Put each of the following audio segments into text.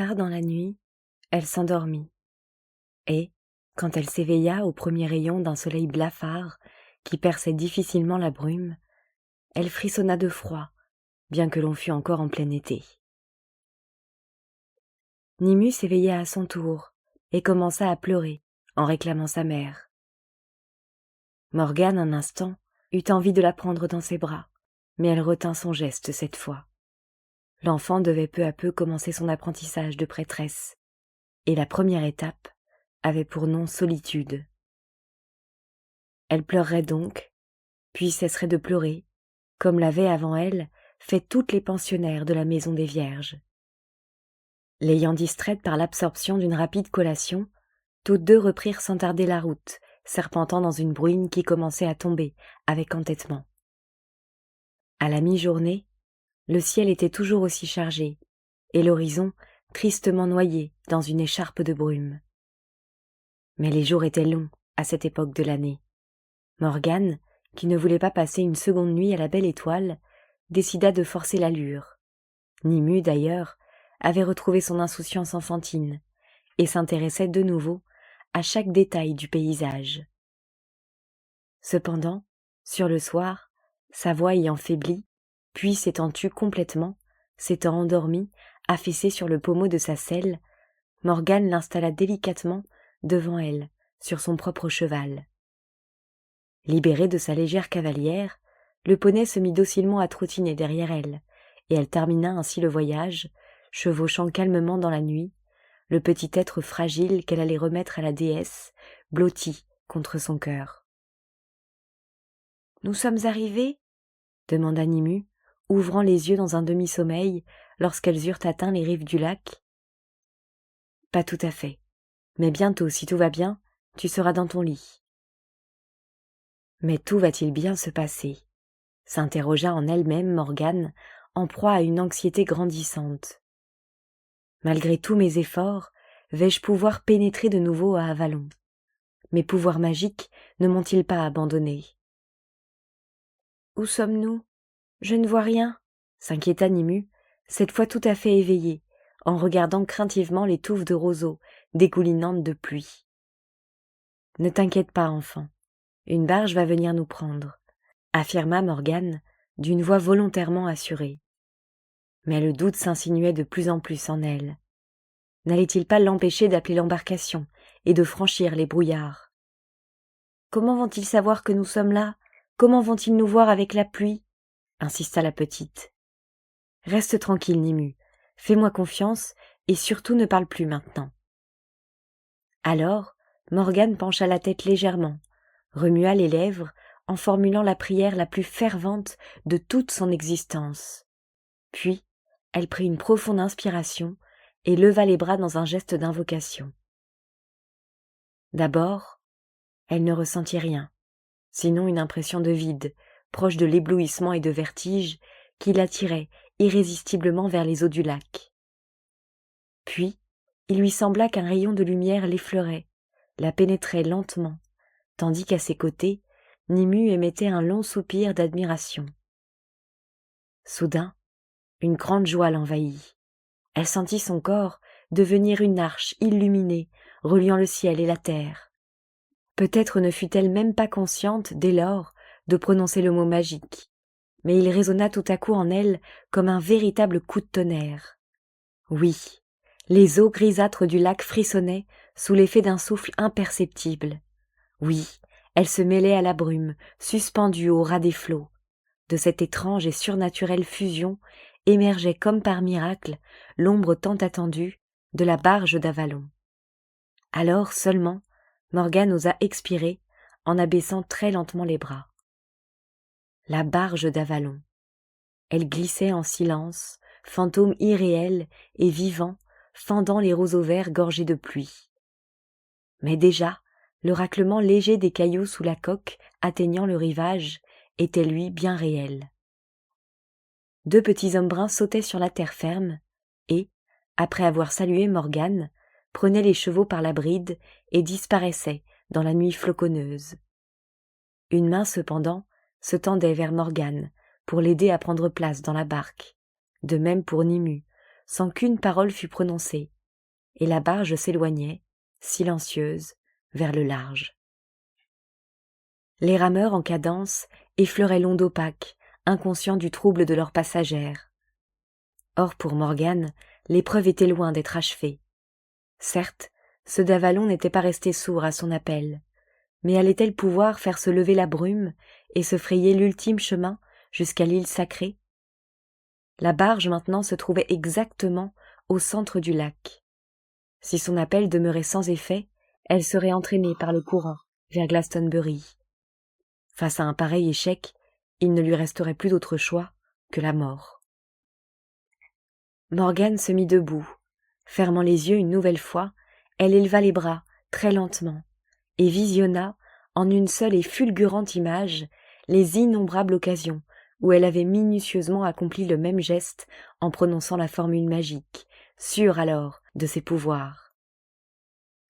tard dans la nuit, elle s'endormit, et, quand elle s'éveilla au premier rayon d'un soleil blafard qui perçait difficilement la brume, elle frissonna de froid, bien que l'on fût encore en plein été. Nimue s'éveilla à son tour et commença à pleurer en réclamant sa mère. Morgane, un instant, eut envie de la prendre dans ses bras, mais elle retint son geste cette fois. L'enfant devait peu à peu commencer son apprentissage de prêtresse, et la première étape avait pour nom solitude. Elle pleurerait donc, puis cesserait de pleurer, comme l'avaient avant elle fait toutes les pensionnaires de la Maison des Vierges. L'ayant distraite par l'absorption d'une rapide collation, toutes deux reprirent sans tarder la route, serpentant dans une bruine qui commençait à tomber avec entêtement. À la mi-journée, le ciel était toujours aussi chargé, et l'horizon tristement noyé dans une écharpe de brume. Mais les jours étaient longs à cette époque de l'année. Morgane, qui ne voulait pas passer une seconde nuit à la belle étoile, décida de forcer l'allure. Nimue, d'ailleurs, avait retrouvé son insouciance enfantine, et s'intéressait de nouveau à chaque détail du paysage. Cependant, sur le soir, sa voix ayant faibli, puis s'étant tue complètement, s'étant endormie, affaissée sur le pommeau de sa selle, Morgane l'installa délicatement devant elle, sur son propre cheval. Libéré de sa légère cavalière, le poney se mit docilement à trottiner derrière elle, et elle termina ainsi le voyage, chevauchant calmement dans la nuit, le petit être fragile qu'elle allait remettre à la déesse, blotti contre son cœur. « Nous sommes arrivés ?» demanda Nimue, ouvrant les yeux dans un demi-sommeil lorsqu'elles eurent atteint les rives du lac. « Pas tout à fait, mais bientôt, si tout va bien, tu seras dans ton lit. » « Mais tout va-t-il bien se passer ?» s'interrogea en elle-même Morgane, en proie à une anxiété grandissante. « Malgré tous mes efforts, vais-je pouvoir pénétrer de nouveau à Avalon? Mes pouvoirs magiques ne m'ont-ils pas abandonnée? »« Où sommes-nous? Je ne vois rien, » s'inquiéta Nimue, cette fois tout à fait éveillée, en regardant craintivement les touffes de roseaux dégoulinantes de pluie. « Ne t'inquiète pas, enfant. Une barge va venir nous prendre, » affirma Morgane d'une voix volontairement assurée. Mais le doute s'insinuait de plus en plus en elle. N'allait-il pas l'empêcher d'appeler l'embarcation et de franchir les brouillards? Comment vont-ils savoir que nous sommes là? Comment vont-ils nous voir avec la pluie? Insista la petite. Reste tranquille, Nimue, fais-moi confiance et surtout ne parle plus maintenant. Alors, Morgane pencha la tête légèrement, remua les lèvres en formulant la prière la plus fervente de toute son existence. Puis, elle prit une profonde inspiration et leva les bras dans un geste d'invocation. D'abord, elle ne ressentit rien, sinon une impression de vide, proche de l'éblouissement et de vertige, qui l'attirait irrésistiblement vers les eaux du lac. Puis, il lui sembla qu'un rayon de lumière l'effleurait, la pénétrait lentement, tandis qu'à ses côtés, Nimue émettait un long soupir d'admiration. Soudain, une grande joie l'envahit. Elle sentit son corps devenir une arche illuminée, reliant le ciel et la terre. Peut-être ne fut-elle même pas consciente, dès lors, de prononcer le mot magique, mais il résonna tout à coup en elle comme un véritable coup de tonnerre. Oui, les eaux grisâtres du lac frissonnaient sous l'effet d'un souffle imperceptible. Oui, elle se mêlait à la brume, suspendue au ras des flots. De cette étrange et surnaturelle fusion émergeait comme par miracle l'ombre tant attendue de la barge d'Avalon. Alors seulement, Morgane osa expirer en abaissant très lentement les bras. La barge d'Avalon. Elle glissait en silence, fantôme irréel et vivant, fendant les roseaux verts gorgés de pluie. Mais déjà, le raclement léger des cailloux sous la coque atteignant le rivage était lui bien réel. Deux petits hommes bruns sautaient sur la terre ferme et, après avoir salué Morgane, prenaient les chevaux par la bride et disparaissaient dans la nuit floconneuse. Une main cependant se tendait vers Morgane pour l'aider à prendre place dans la barque, de même pour Nimue, sans qu'une parole fût prononcée, et la barge s'éloignait, silencieuse, vers le large. Les rameurs en cadence effleuraient l'onde opaque, inconscients du trouble de leurs passagères. Or pour Morgane, l'épreuve était loin d'être achevée. Certes, ceux d'Avalon n'étaient pas restés sourds à son appel, mais allait-elle pouvoir faire se lever la brume et se frayer l'ultime chemin jusqu'à l'île sacrée? La barge maintenant se trouvait exactement au centre du lac. Si son appel demeurait sans effet, elle serait entraînée par le courant vers Glastonbury. Face à un pareil échec, il ne lui resterait plus d'autre choix que la mort. Morgane se mit debout. Fermant les yeux une nouvelle fois, elle éleva les bras très lentement et visionna, en une seule et fulgurante image, les innombrables occasions où elle avait minutieusement accompli le même geste en prononçant la formule magique, sûre alors de ses pouvoirs.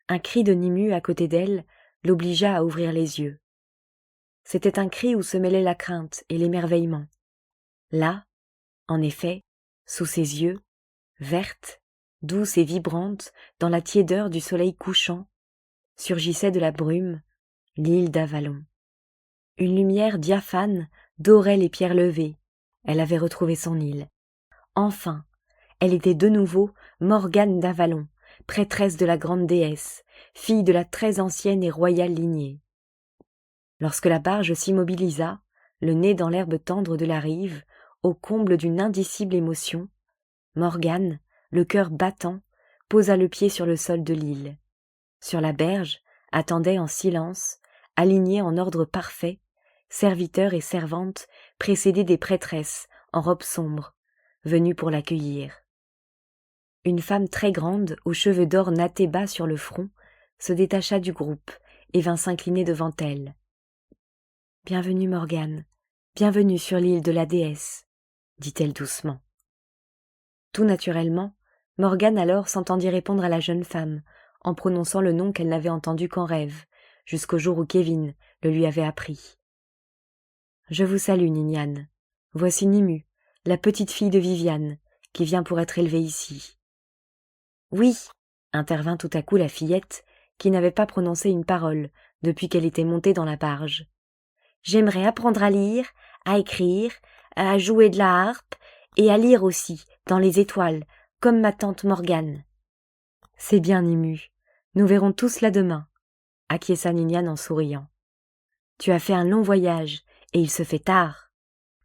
Un cri de Nimue à côté d'elle l'obligea à ouvrir les yeux. C'était un cri où se mêlaient la crainte et l'émerveillement. Là, en effet, sous ses yeux, verte, douce et vibrante dans la tiédeur du soleil couchant, surgissait de la brume l'île d'Avalon. Une lumière diaphane dorait les pierres levées. Elle avait retrouvé son île. Enfin, elle était de nouveau Morgane d'Avalon, prêtresse de la grande déesse, fille de la très ancienne et royale lignée. Lorsque la barge s'immobilisa, le nez dans l'herbe tendre de la rive, au comble d'une indicible émotion, Morgane, le cœur battant, posa le pied sur le sol de l'île. Sur la berge attendaient en silence, alignés en ordre parfait, serviteurs et servantes précédés des prêtresses en robes sombres, venues pour l'accueillir. Une femme très grande, aux cheveux d'or nattés bas sur le front, se détacha du groupe et vint s'incliner devant elle. « Bienvenue, Morgane, bienvenue sur l'île de la déesse, » dit-elle doucement. Tout naturellement, Morgane alors s'entendit répondre à la jeune femme, en prononçant le nom qu'elle n'avait entendu qu'en rêve, jusqu'au jour où Kévin le lui avait appris. « Je vous salue, Niniane. Voici Nimue, la petite fille de Viviane, qui vient pour être élevée ici. »« Oui, » intervint tout à coup la fillette, qui n'avait pas prononcé une parole depuis qu'elle était montée dans la barge. « J'aimerais apprendre à lire, à écrire, à jouer de la harpe, et à lire aussi, dans les étoiles, comme ma tante Morgane. »« C'est bien, Nimue, nous verrons tout cela demain, » acquiesça Niniane en souriant. « Tu as fait un long voyage, et il se fait tard.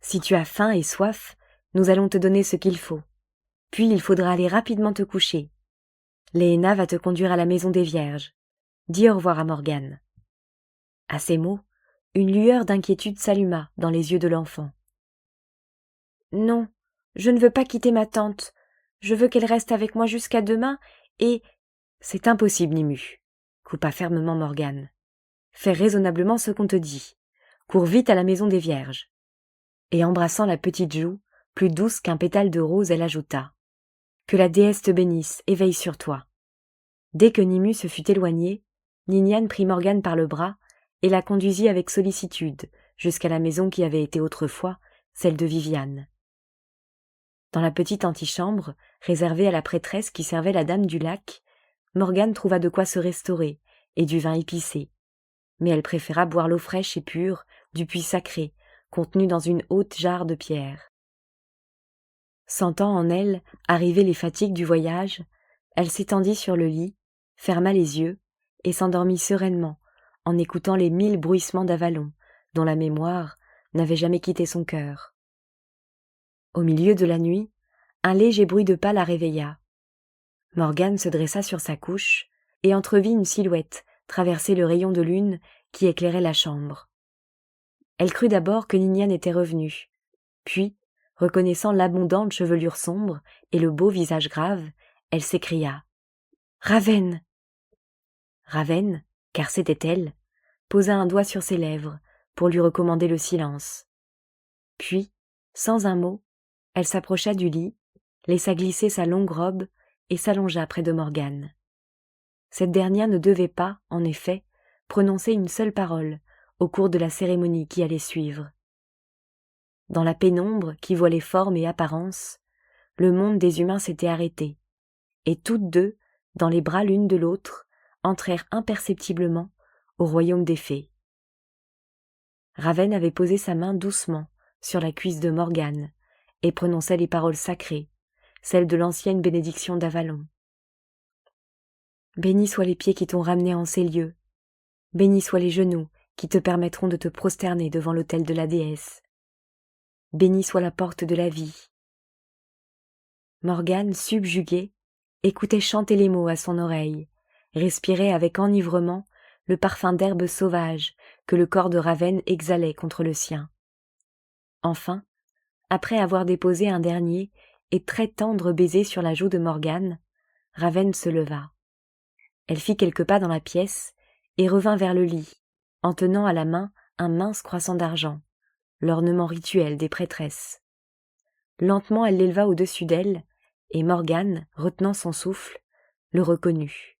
Si tu as faim et soif, nous allons te donner ce qu'il faut. Puis il faudra aller rapidement te coucher. Léhéna va te conduire à la maison des Vierges. Dis au revoir à Morgane. » À ces mots, une lueur d'inquiétude s'alluma dans les yeux de l'enfant. « Non, je ne veux pas quitter ma tante. Je veux qu'elle reste avec moi jusqu'à demain et... »« C'est impossible, Nimue, » coupa fermement Morgane. « Fais raisonnablement ce qu'on te dit. Cours vite à la maison des Vierges. » Et embrassant la petite joue, plus douce qu'un pétale de rose, elle ajouta. « Que la déesse te bénisse et veille sur toi. » Dès que Nimue se fut éloignée, Niniane prit Morgane par le bras et la conduisit avec sollicitude jusqu'à la maison qui avait été autrefois celle de Viviane. Dans la petite antichambre, réservée à la prêtresse qui servait la dame du lac, Morgane trouva de quoi se restaurer et du vin épicé. Mais elle préféra boire l'eau fraîche et pure du puits sacré, contenu dans une haute jarre de pierre. Sentant en elle arriver les fatigues du voyage, elle s'étendit sur le lit, ferma les yeux et s'endormit sereinement en écoutant les 1000 bruissements d'Avalon, dont la mémoire n'avait jamais quitté son cœur. Au milieu de la nuit, un léger bruit de pas la réveilla. Morgane se dressa sur sa couche et entrevit une silhouette traverser le rayon de lune qui éclairait la chambre. Elle crut d'abord que Niniane était revenue, puis, reconnaissant l'abondante chevelure sombre et le beau visage grave, elle s'écria « Ravenne !» Ravenne, car c'était elle, posa un doigt sur ses lèvres pour lui recommander le silence. Puis, sans un mot, elle s'approcha du lit, laissa glisser sa longue robe et s'allongea près de Morgane. Cette dernière ne devait pas, en effet, prononcer une seule parole au cours de la cérémonie qui allait suivre. Dans la pénombre qui voilait forme et apparence, le monde des humains s'était arrêté, et toutes deux, dans les bras l'une de l'autre, entrèrent imperceptiblement au royaume des fées. Ravenne avait posé sa main doucement sur la cuisse de Morgane et prononçait les paroles sacrées, celles de l'ancienne bénédiction d'Avalon. Bénis soient les pieds qui t'ont ramené en ces lieux, bénis soient les genoux qui te permettront de te prosterner devant l'autel de la déesse. Bénie soit la porte de la vie. Morgane, subjuguée, écoutait chanter les mots à son oreille, respirait avec enivrement le parfum d'herbes sauvages que le corps de Ravenne exhalait contre le sien. Enfin, après avoir déposé un dernier et très tendre baiser sur la joue de Morgane, Ravenne se leva. Elle fit quelques pas dans la pièce et revint vers le lit, en tenant à la main un mince croissant d'argent, l'ornement rituel des prêtresses. Lentement elle l'éleva au-dessus d'elle, et Morgane, retenant son souffle, le reconnut.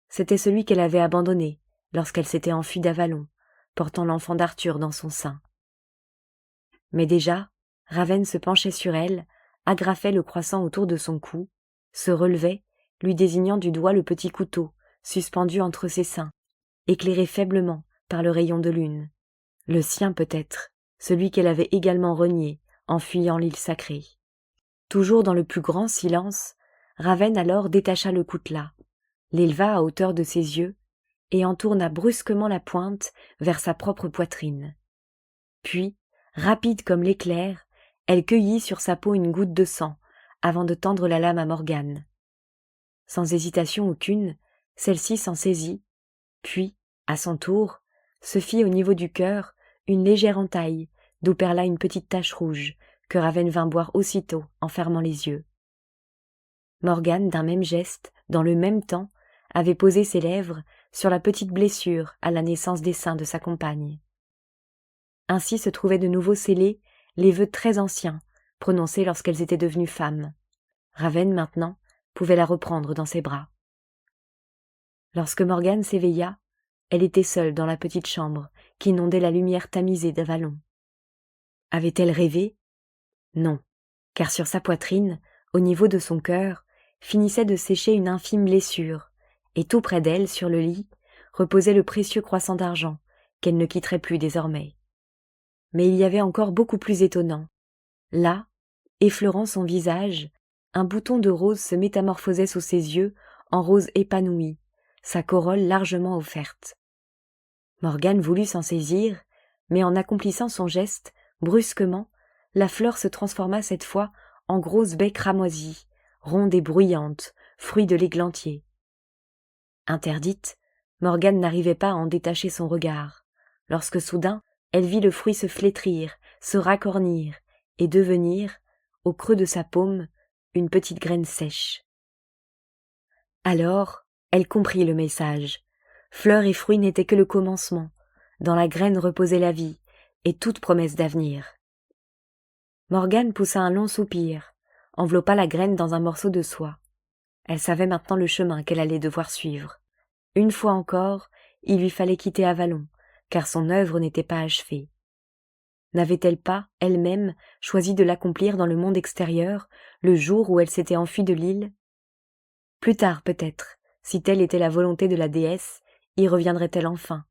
C'était celui qu'elle avait abandonné lorsqu'elle s'était enfuie d'Avalon, portant l'enfant d'Arthur dans son sein. Mais déjà, Ravenne se penchait sur elle, agrafait le croissant autour de son cou, se relevait, lui désignant du doigt le petit couteau, suspendu entre ses seins, éclairé faiblement par le rayon de lune. Le sien peut-être, celui qu'elle avait également renié en fuyant l'île sacrée. Toujours dans le plus grand silence, Ravenne alors détacha le coutelas, l'éleva à hauteur de ses yeux et en tourna brusquement la pointe vers sa propre poitrine. Puis, rapide comme l'éclair, elle cueillit sur sa peau une goutte de sang avant de tendre la lame à Morgane. Sans hésitation aucune, celle-ci s'en saisit, puis, à son tour, se fit au niveau du cœur une légère entaille d'où perla une petite tache rouge que Ravenne vint boire aussitôt en fermant les yeux. Morgane, d'un même geste, dans le même temps, avait posé ses lèvres sur la petite blessure à la naissance des seins de sa compagne. Ainsi se trouvaient de nouveau scellés les vœux très anciens, prononcés lorsqu'elles étaient devenues femmes. Ravenne, maintenant, pouvait la reprendre dans ses bras. Lorsque Morgane s'éveilla, elle était seule dans la petite chambre qu'inondait la lumière tamisée d'Avalon. Avait-elle rêvé ? Non, car sur sa poitrine, au niveau de son cœur, finissait de sécher une infime blessure, et tout près d'elle, sur le lit, reposait le précieux croissant d'argent qu'elle ne quitterait plus désormais. Mais il y avait encore beaucoup plus étonnant. Là, effleurant son visage, un bouton de rose se métamorphosait sous ses yeux en rose épanouie, sa corolle largement offerte. Morgane voulut s'en saisir, mais en accomplissant son geste, brusquement, la fleur se transforma cette fois en grosse baie cramoisie, ronde et bruyante, fruit de l'églantier. Interdite, Morgane n'arrivait pas à en détacher son regard, lorsque soudain elle vit le fruit se flétrir, se racornir et devenir, au creux de sa paume, une petite graine sèche. Alors, elle comprit le message. Fleur et fruit n'étaient que le commencement. Dans la graine reposait la vie et toute promesse d'avenir. Morgane poussa un long soupir, enveloppa la graine dans un morceau de soie. Elle savait maintenant le chemin qu'elle allait devoir suivre. Une fois encore, il lui fallait quitter Avalon, car son œuvre n'était pas achevée. N'avait-elle pas, elle-même, choisi de l'accomplir dans le monde extérieur, le jour où elle s'était enfuie de l'île ? Plus tard, peut-être, si telle était la volonté de la déesse, y reviendrait-elle enfin.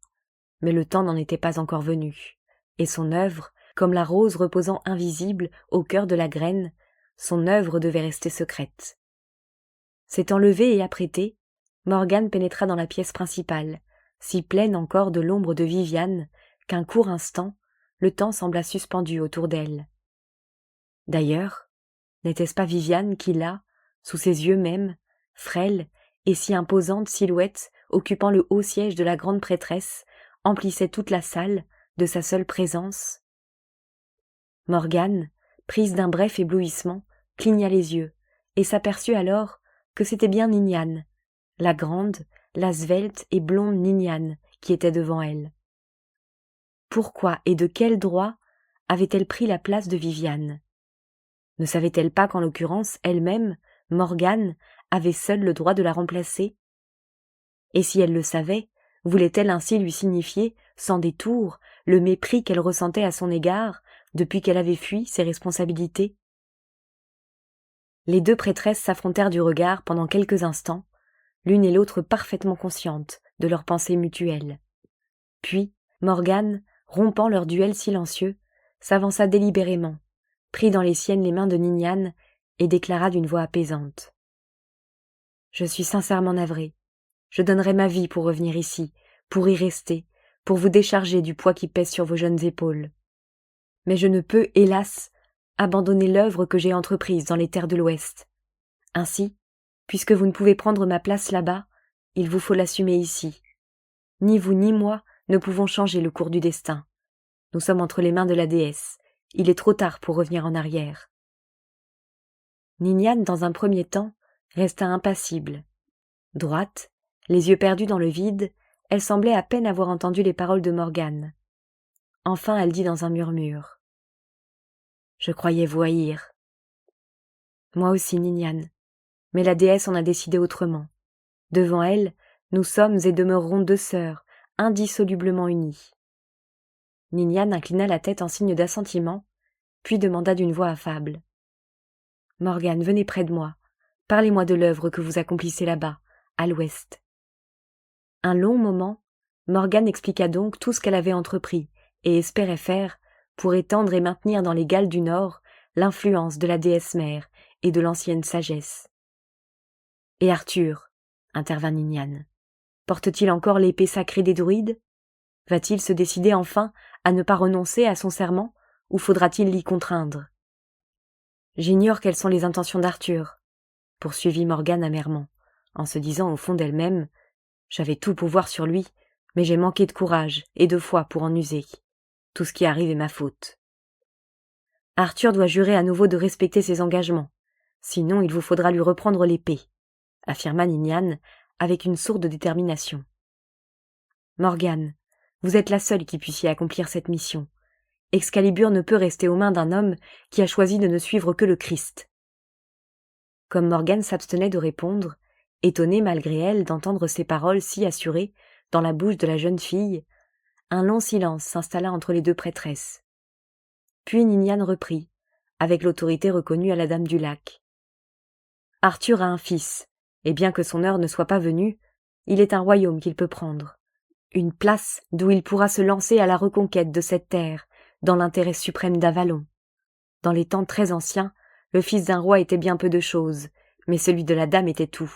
Mais le temps n'en était pas encore venu, et son œuvre, comme la rose reposant invisible au cœur de la graine, son œuvre devait rester secrète. S'étant levée et apprêtée, Morgane pénétra dans la pièce principale, si pleine encore de l'ombre de Viviane qu'un court instant, le temps sembla suspendu autour d'elle. D'ailleurs, n'était-ce pas Viviane qui là, sous ses yeux même, frêle et si imposante silhouette occupant le haut siège de la grande prêtresse, emplissait toute la salle de sa seule présence ? Morgane, prise d'un bref éblouissement, cligna les yeux et s'aperçut alors que c'était bien Niniane, la grande, la svelte et blonde Niniane qui était devant elle. Pourquoi et de quel droit avait-elle pris la place de Viviane ? Ne savait-elle pas qu'en l'occurrence, elle-même, Morgane, avait seule le droit de la remplacer ? Et si elle le savait, voulait-elle ainsi lui signifier, sans détour, le mépris qu'elle ressentait à son égard depuis qu'elle avait fui ses responsabilités ? Les deux prêtresses s'affrontèrent du regard pendant quelques instants, l'une et l'autre parfaitement conscientes de leurs pensées mutuelles. Puis, Morgane, rompant leur duel silencieux, s'avança délibérément, prit dans les siennes les mains de Ninian et déclara d'une voix apaisante. « Je suis sincèrement navrée. Je donnerais ma vie pour revenir ici, pour y rester, pour vous décharger du poids qui pèse sur vos jeunes épaules. Mais je ne peux, hélas, abandonner l'œuvre que j'ai entreprise dans les terres de l'Ouest. Ainsi, puisque vous ne pouvez prendre ma place là-bas, il vous faut l'assumer ici. Ni vous ni moi ne pouvons changer le cours du destin. Nous sommes entre les mains de la déesse. Il est trop tard pour revenir en arrière. » Ninian, dans un premier temps, resta impassible. Droite, les yeux perdus dans le vide, elle semblait à peine avoir entendu les paroles de Morgane. Enfin, elle dit dans un murmure. « Je croyais vous haïr. »« Moi aussi, Ninian. Mais la déesse en a décidé autrement. Devant elle, nous sommes et demeurerons deux sœurs, indissolublement unies. » Ninian inclina la tête en signe d'assentiment, puis demanda d'une voix affable. « Morgane, venez près de moi. Parlez-moi de l'œuvre que vous accomplissez là-bas, à l'ouest. » Un long moment, Morgane expliqua donc tout ce qu'elle avait entrepris et espérait faire pour étendre et maintenir dans les Galles du Nord l'influence de la déesse mère et de l'ancienne sagesse. « Et Arthur, intervint Ninian, porte-t-il encore l'épée sacrée des druides? Va-t-il se décider enfin à ne pas renoncer à son serment, ou faudra-t-il l'y contraindre? »« J'ignore quelles sont les intentions d'Arthur, » poursuivit Morgane amèrement, en se disant au fond d'elle-même « J'avais tout pouvoir sur lui, mais j'ai manqué de courage et de foi pour en user. Tout ce qui arrive est ma faute. » « Arthur doit jurer à nouveau de respecter ses engagements, sinon il vous faudra lui reprendre l'épée, » affirma Ninian avec une sourde détermination. « Morgane, vous êtes la seule qui puissiez accomplir cette mission. Excalibur ne peut rester aux mains d'un homme qui a choisi de ne suivre que le Christ. » Comme Morgane s'abstenait de répondre, étonnée malgré elle d'entendre ces paroles si assurées dans la bouche de la jeune fille, un long silence s'installa entre les deux prêtresses. Puis Ninian reprit, avec l'autorité reconnue à la Dame du Lac. « Arthur a un fils, et bien que son heure ne soit pas venue, il est un royaume qu'il peut prendre. Une place d'où il pourra se lancer à la reconquête de cette terre, dans l'intérêt suprême d'Avalon. Dans les temps très anciens, le fils d'un roi était bien peu de choses, mais celui de la dame était tout.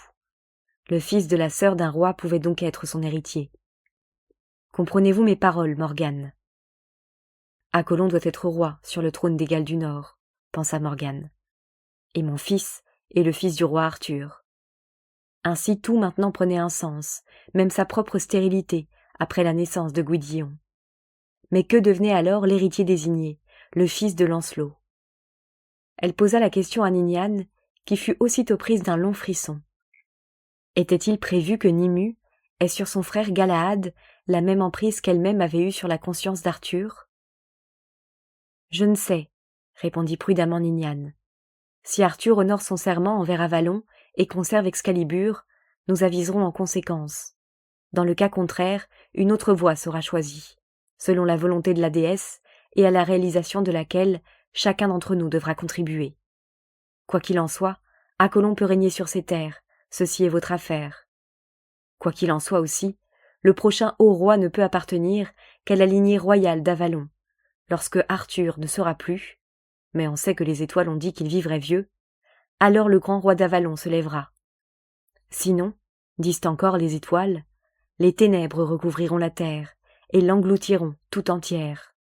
Le fils de la sœur d'un roi pouvait donc être son héritier. Comprenez-vous mes paroles, Morgane? Apollon doit être roi sur le trône des Galles du Nord, pensa Morgane. Et mon fils est le fils du roi Arthur. Ainsi tout maintenant prenait un sens, même sa propre stérilité, après la naissance de Gwydion. Mais que devenait alors l'héritier désigné, le fils de Lancelot? Elle posa la question à Ninian, qui fut aussitôt prise d'un long frisson. Était-il prévu que Nimue ait sur son frère Galahad la même emprise qu'elle-même avait eue sur la conscience d'Arthur? « Je ne sais, » répondit prudemment Ninian. « Si Arthur honore son serment envers Avalon et conserve Excalibur, nous aviserons en conséquence. Dans le cas contraire, une autre voie sera choisie, selon la volonté de la déesse et à la réalisation de laquelle chacun d'entre nous devra contribuer. Quoi qu'il en soit, Apollon peut régner sur ces terres, ceci est votre affaire. Quoi qu'il en soit aussi, le prochain haut roi ne peut appartenir qu'à la lignée royale d'Avalon. Lorsque Arthur ne sera plus, mais on sait que les étoiles ont dit qu'il vivrait vieux, alors le grand roi d'Avalon se lèvera. Sinon, disent encore les étoiles, les ténèbres recouvriront la terre et l'engloutiront tout entière.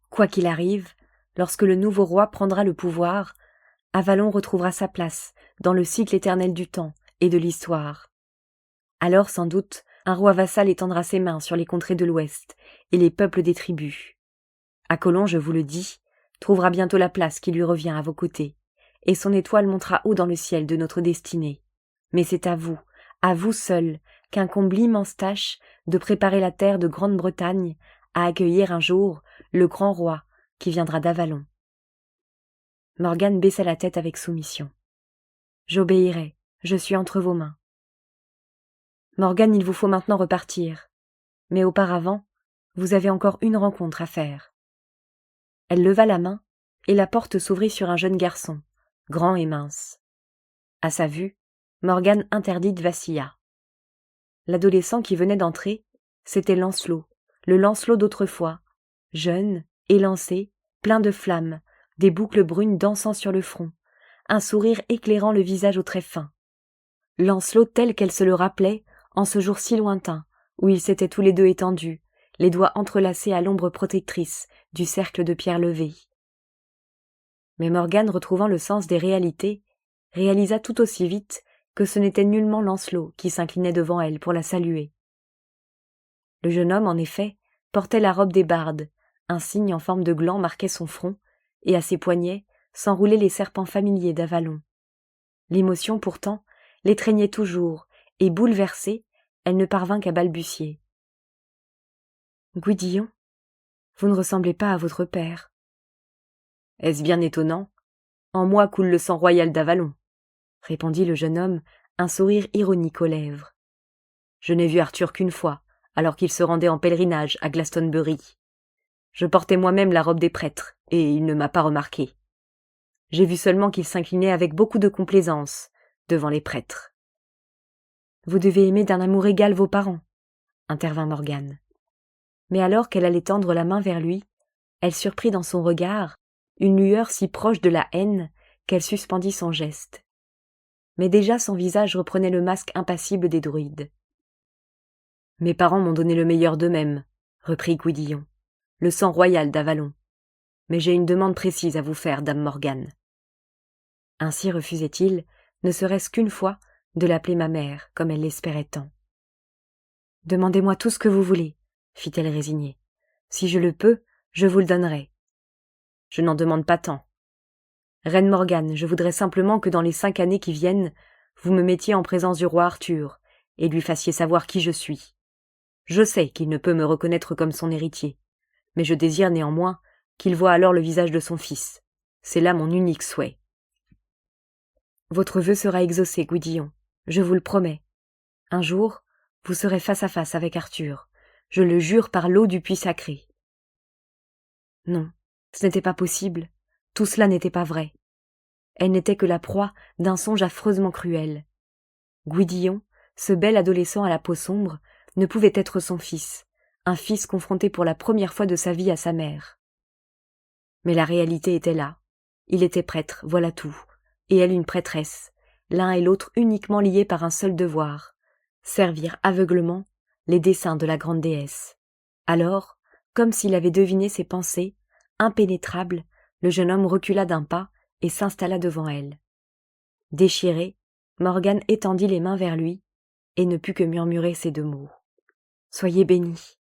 Quoi qu'il arrive, lorsque le nouveau roi prendra le pouvoir, Avalon retrouvera sa place dans le cycle éternel du temps et de l'histoire. Alors, sans doute, un roi vassal étendra ses mains sur les contrées de l'Ouest et les peuples des tribus. Apollon, je vous le dis, trouvera bientôt la place qui lui revient à vos côtés, et son étoile montera haut dans le ciel de notre destinée. Mais c'est à vous seul, qu'incombe l'immense tâche de préparer la terre de Grande-Bretagne à accueillir un jour le grand roi qui viendra d'Avalon. » Morgane baissa la tête avec soumission. « J'obéirai, je suis entre vos mains. » Morgane, il vous faut maintenant repartir. Mais auparavant, vous avez encore une rencontre à faire. Elle leva la main, et la porte s'ouvrit sur un jeune garçon, grand et mince. À sa vue, Morgane interdite vacilla. L'adolescent qui venait d'entrer, c'était Lancelot, le Lancelot d'autrefois, jeune, élancé, plein de flammes, des boucles brunes dansant sur le front, un sourire éclairant le visage aux traits fins. Lancelot tel qu'elle se le rappelait en ce jour si lointain, où ils s'étaient tous les deux étendus, les doigts entrelacés à l'ombre protectrice du cercle de pierre levée. Mais Morgane, retrouvant le sens des réalités, réalisa tout aussi vite que ce n'était nullement Lancelot qui s'inclinait devant elle pour la saluer. Le jeune homme, en effet, portait la robe des bardes, un signe en forme de gland marquait son front, et à ses poignets s'enroulaient les serpents familiers d'Avalon. L'émotion, pourtant, l'étreignait toujours, et bouleversée, elle ne parvint qu'à balbutier. « Gouidillon, vous ne ressemblez pas à votre père. »« Est-ce bien étonnant ? En moi coule le sang royal d'Avalon, » répondit le jeune homme, un sourire ironique aux lèvres. « Je n'ai vu Arthur qu'une fois, alors qu'il se rendait en pèlerinage à Glastonbury. Je portais moi-même la robe des prêtres, et il ne m'a pas remarqué. J'ai vu seulement qu'il s'inclinait avec beaucoup de complaisance devant les prêtres. »« Vous devez aimer d'un amour égal vos parents, » intervint Morgane. Mais alors qu'elle allait tendre la main vers lui, elle surprit dans son regard une lueur si proche de la haine qu'elle suspendit son geste. Mais déjà son visage reprenait le masque impassible des druides. « Mes parents m'ont donné le meilleur d'eux-mêmes, » reprit Gouidillon, « le sang royal d'Avalon. Mais j'ai une demande précise à vous faire, dame Morgane. » Ainsi refusait-il, ne serait-ce qu'une fois, de l'appeler ma mère, comme elle l'espérait tant. « Demandez-moi tout ce que vous voulez, » fit-elle résignée. « Si je le peux, je vous le donnerai. »« Je n'en demande pas tant. Reine Morgane, je voudrais simplement que dans les 5 années qui viennent, vous me mettiez en présence du roi Arthur, et lui fassiez savoir qui je suis. Je sais qu'il ne peut me reconnaître comme son héritier, mais je désire néanmoins qu'il voie alors le visage de son fils. C'est là mon unique souhait. » « Votre vœu sera exaucé, Gouidillon, je vous le promets. Un jour, vous serez face à face avec Arthur. Je le jure par l'eau du puits sacré. » Non, ce n'était pas possible. Tout cela n'était pas vrai. Elle n'était que la proie d'un songe affreusement cruel. Gouidillon, ce bel adolescent à la peau sombre, ne pouvait être son fils, un fils confronté pour la première fois de sa vie à sa mère. Mais la réalité était là. Il était prêtre, voilà tout, et elle une prêtresse, l'un et l'autre uniquement liés par un seul devoir, servir aveuglement les desseins de la grande déesse. Alors, comme s'il avait deviné ses pensées, impénétrable, le jeune homme recula d'un pas et s'installa devant elle. Déchirée, Morgane étendit les mains vers lui et ne put que murmurer ces 2 mots. « Soyez béni. »